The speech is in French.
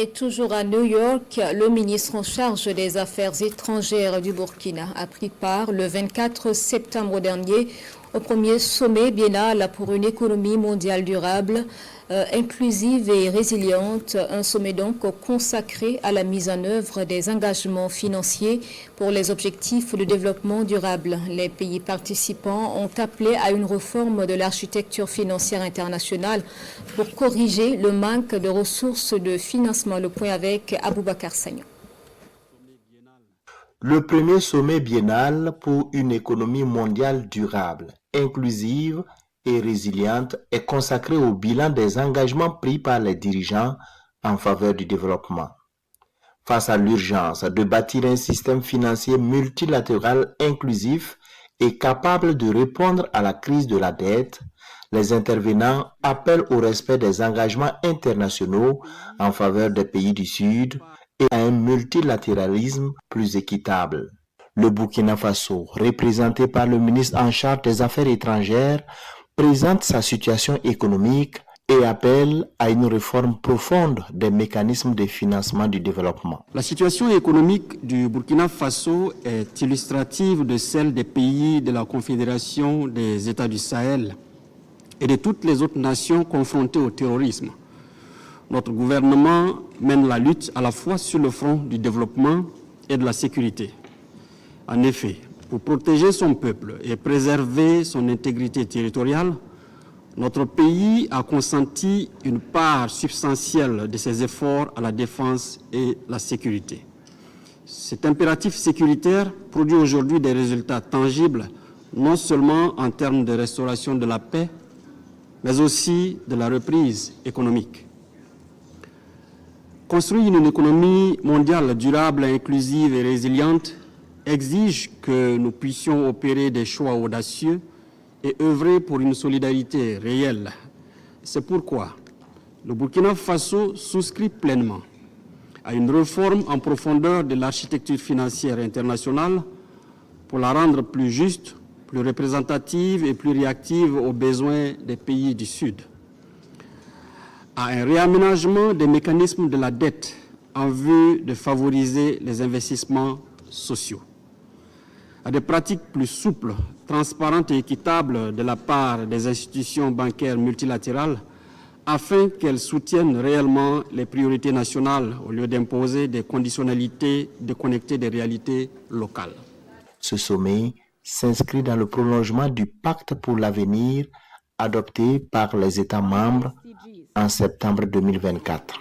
Et toujours à New York, le ministre en charge des Affaires étrangères du Burkina a pris part le 24 septembre dernier au premier sommet biennal pour une économie mondiale durable, inclusive et résiliente. Un sommet donc consacré à la mise en œuvre des engagements financiers pour les objectifs de développement durable. Les pays participants ont appelé à une réforme de l'architecture financière internationale pour corriger le manque de ressources de financement. Le point avec Aboubakar Sagnon. Le premier sommet biennal pour une économie mondiale durable, inclusive et résiliente est consacré au bilan des engagements pris par les dirigeants en faveur du développement. Face à l'urgence de bâtir un système financier multilatéral inclusif et capable de répondre à la crise de la dette, les intervenants appellent au respect des engagements internationaux en faveur des pays du Sud et à un multilatéralisme plus équitable. Le Burkina Faso, représenté par le ministre en charge des Affaires étrangères, présente sa situation économique et appelle à une réforme profonde des mécanismes de financement du développement. La situation économique du Burkina Faso est illustrative de celle des pays de la Confédération des États du Sahel et de toutes les autres nations confrontées au terrorisme. Notre gouvernement mène la lutte à la fois sur le front du développement et de la sécurité. En effet, pour protéger son peuple et préserver son intégrité territoriale, notre pays a consenti une part substantielle de ses efforts à la défense et la sécurité. Cet impératif sécuritaire produit aujourd'hui des résultats tangibles, non seulement en termes de restauration de la paix, mais aussi de la reprise économique. Construire une économie mondiale durable, inclusive et résiliente exige que nous puissions opérer des choix audacieux et œuvrer pour une solidarité réelle. C'est pourquoi le Burkina Faso souscrit pleinement à une réforme en profondeur de l'architecture financière internationale pour la rendre plus juste, plus représentative et plus réactive aux besoins des pays du Sud, à un réaménagement des mécanismes de la dette en vue de favoriser les investissements sociaux, à des pratiques plus souples, transparentes et équitables de la part des institutions bancaires multilatérales afin qu'elles soutiennent réellement les priorités nationales au lieu d'imposer des conditionnalités déconnectées des réalités locales. Ce sommet s'inscrit dans le prolongement du pacte pour l'avenir adopté par les États membres en septembre 2024.